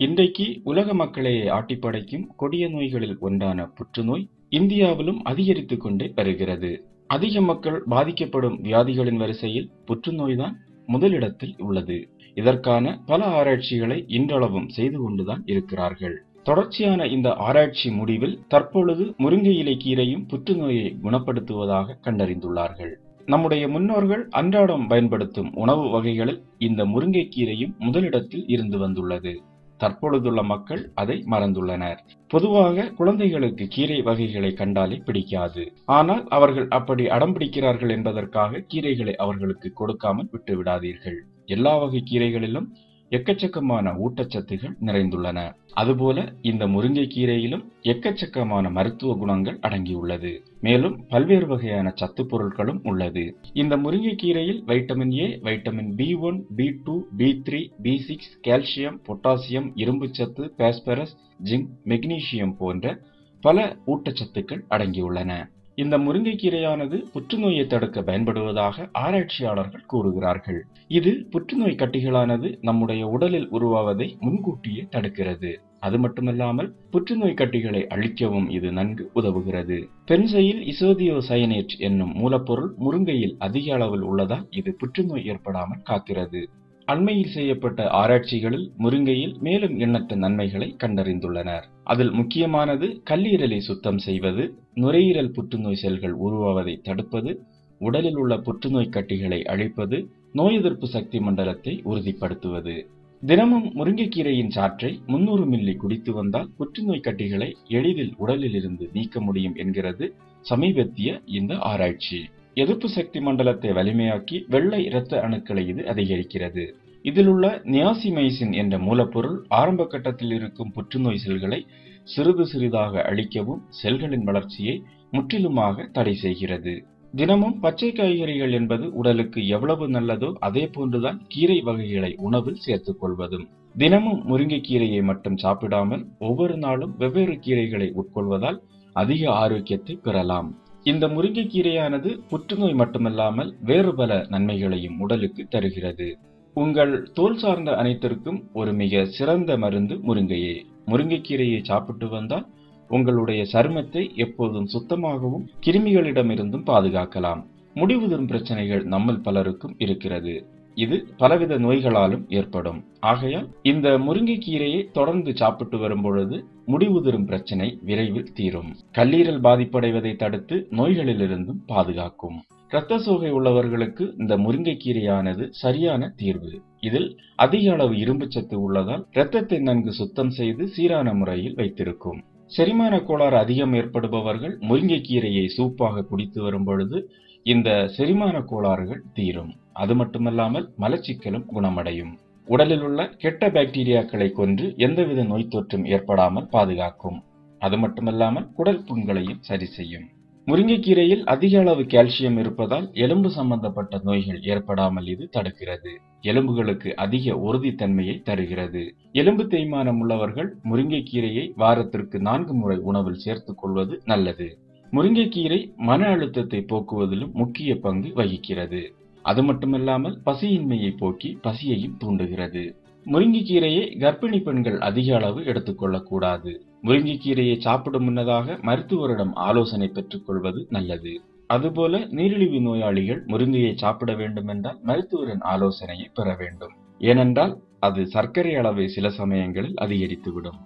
இன்றைக்கு உலக மக்களையே ஆட்டிப்படைக்கும் கொடிய நோய்களில் ஒன்றான புற்றுநோய் இந்தியாவிலும் அதிகரித்துக் கொண்டே வருகிறது. அதிக மக்கள் பாதிக்கப்படும் வியாதிகளின் வரிசையில் புற்றுநோய்தான் முதலிடத்தில் உள்ளது. இதற்கான பல ஆராய்ச்சிகளை இன்றளவும் செய்து கொண்டுதான் இருக்கிறார்கள். தொடர்ச்சியான இந்த ஆராய்ச்சி முடிவில் தற்பொழுது முருங்கை இலை கீரையும் புற்றுநோயை குணப்படுத்துவதாக கண்டறிந்துள்ளார்கள். நம்முடைய முன்னோர்கள் அன்றாடம் பயன்படுத்தும் உணவு வகைகளில் இந்த முருங்கை கீரையும் முதலிடத்தில் இருந்து வந்துள்ளது. தற்பொழுதுள்ள மக்கள் அதை மறந்துள்ளனர். பொதுவாக குழந்தைகளுக்கு கீரை வகைகளை கண்டாலே பிடிக்காது. ஆனால் அவர்கள் அப்படி அடம் பிடிக்கிறார்கள் என்பதற்காக கீரைகளை அவர்களுக்கு கொடுக்காமல் விட்டுவிடாதீர்கள். எல்லா வகை கீரைகளிலும் எக்கச்சக்கமான ஊட்டச்சத்துகள் நிறைந்துள்ளன. அதுபோல இந்த முருங்கை கீரையிலும் எக்கச்சக்கமான மருத்துவ குணங்கள் அடங்கியுள்ளது. மேலும் பல்வேறு வகையான சத்து பொருட்களும் உள்ளது. இந்த முருங்கை கீரையில் vitamin A, vitamin B1, B2, B3, B6, calcium, potassium, இரும்புச்சத்து, பாஸ்பரஸ், ஜிங்க், மெக்னீசியம் போன்ற பல ஊட்டச்சத்துக்கள் அடங்கியுள்ளன. இந்த முருங்கைக்கீரையானது புற்றுநோயை தடுக்க பயன்படுவதாக ஆராய்ச்சியாளர்கள் கூறுகிறார்கள். இது புற்றுநோய் கட்டிகளானது நம்முடைய உடலில் உருவாவதை முன்கூட்டியே தடுக்கிறது. அது மட்டுமல்லாமல் புற்றுநோய் கட்டிகளை அழிக்கவும் இது நன்கு உதவுகிறது. பென்சைல் இசோதியோசயனேட் என்னும் மூலப்பொருள் முருங்கையில் அதிக அளவில் உள்ளதால் இது புற்றுநோய் ஏற்படாமல் காக்கிறது. அண்மையில் செய்யப்பட்ட ஆராய்ச்சிகளில் முருங்கையில் மேலும் எண்ணற்ற நன்மைகளை கண்டறிந்துள்ளனர். அதில் முக்கியமானது கல்லீரலை சுத்தம் செய்வது, நுரையீரல் புற்றுநோய் செல்கள் உருவாவதை தடுப்பது, உடலில் உள்ள புற்றுநோய் கட்டிகளை அழிப்பது, நோய் எதிர்ப்பு சக்தி மண்டலத்தை உறுதிப்படுத்துவது. தினமும் முருங்கைக்கீரையின் சாற்றை 300 மில்லி குடித்து வந்தால் புற்றுநோய் கட்டிகளை எளிதில் உடலில் இருந்து நீக்க முடியும் என்கிறது சமீபத்திய இந்த ஆராய்ச்சி. எதிர்ப்பு சக்தி மண்டலத்தை வலிமையாக்கி வெள்ளை இரத்த அணுக்களை இது அதிகரிக்கிறது. இதில் உள்ள நியாசிமைசின் என்ற மூலப்பொருள் ஆரம்ப கட்டத்தில் இருக்கும் புற்றுநோய் செல்களை சிறிது சிறிதாக அழிக்கவும் செல்களின் வளர்ச்சியை முற்றிலுமாக தடை செய்கிறது. தினமும் பச்சை காய்கறிகள் என்பது உடலுக்கு எவ்வளவு நல்லதோ அதே போன்றுதான் கீரை வகைகளை உணவில் சேர்த்துக் கொள்வதும். தினமும் முருங்கை கீரையை மட்டும் சாப்பிடாமல் ஒவ்வொரு நாளும் வெவ்வேறு கீரைகளை உட்கொள்வதால் அதிக ஆரோக்கியத்தை பெறலாம். இந்த முருங்கைக்கீரையானது புற்றுநோய் மட்டுமல்லாமல் வேறு பல நன்மைகளையும் உடலுக்கு தருகிறது. உங்கள் தோல் சார்ந்த அனைத்திற்கும் ஒரு மிக சிறந்த மருந்து முருங்கையே. முருங்கைக்கீரையை சாப்பிட்டு வந்தால் உங்களுடைய சருமத்தை எப்போதும் சுத்தமாகவும் கிருமிகளிடமிருந்தும் பாதுகாக்கலாம். முடி உதிரும் பிரச்சனைகள் நம்மில் பலருக்கும் இருக்கிறது. இது பலவித நோய்களாலும் ஏற்படும். ஆகையால் இந்த முருங்கைக்கீரையை தொடர்ந்து சாப்பிட்டு வரும் பொழுது முடி உதிரும் பிரச்சனை விரைவில் தீரும். கல்லீரல் பாதிப்படைவதை தடுத்து நோய்களிலிருந்தும் பாதுகாக்கும். இரத்த சோகை உள்ளவர்களுக்கு இந்த முருங்கைக்கீரையானது சரியான தீர்வு. இதில் அதிக அளவு இரும்புச்சத்து உள்ளதால் இரத்தத்தை நன்கு சுத்தம் செய்து சீரான முறையில் வைத்திருக்கும். செரிமான கோளாறு அதிகம் ஏற்படுபவர்கள் முருங்கைக்கீரையை சூப்பாக குடித்து வரும் பொழுது இந்த செரிமான கோளாறுகள் தீரும். அது மட்டுமல்லாமல் மலச்சிக்கலும் குணமடையும். உடலில் உள்ள கெட்ட பாக்டீரியாக்களை கொன்று எந்தவித நோய் தொற்றும் ஏற்படாமல் பாதுகாக்கும். அது மட்டுமல்லாமல் குடல் புண்களையும் சரி செய்யும். முருங்கைக்கீரையில் அதிக அளவு கால்சியம் இருப்பதால் எலும்பு சம்பந்தப்பட்ட நோய்கள் ஏற்படாமல் இது தடுக்கிறது. எலும்புகளுக்கு அதிக உறுதித்தன்மையை தருகிறது. எலும்பு தேய்மானம் உள்ளவர்கள் முருங்கைக்கீரையை வாரத்திற்கு 4 முறை உணவில் சேர்த்துக் கொள்வது நல்லது. முருங்கைக்கீரை மன அழுத்தத்தை போக்குவதிலும் முக்கிய பங்கு வகிக்கிறது. அது மட்டுமல்லாமல் பசியின்மையை போக்கி பசியையும் தூண்டுகிறது. முருங்கைக்கீரையை கர்ப்பிணி பெண்கள் அதிக அளவு எடுத்துக்கொள்ளக்கூடாது. முருங்கைக்கீரையை சாப்பிடும் முன்னதாக மருத்துவரிடம் ஆலோசனை பெற்றுக் கொள்வது நல்லது. அதுபோல நீரிழிவு நோயாளிகள் முருங்கையை சாப்பிட வேண்டும் என்றால் மருத்துவரின் ஆலோசனையை பெற வேண்டும். ஏனென்றால் அது சர்க்கரை அளவை சில சமயங்களில் அதிகரித்துவிடும்.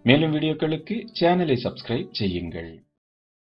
மேலும் வீடியோக்களுக்கு சேனலை சப்ஸ்கிரைப் செய்யுங்கள்.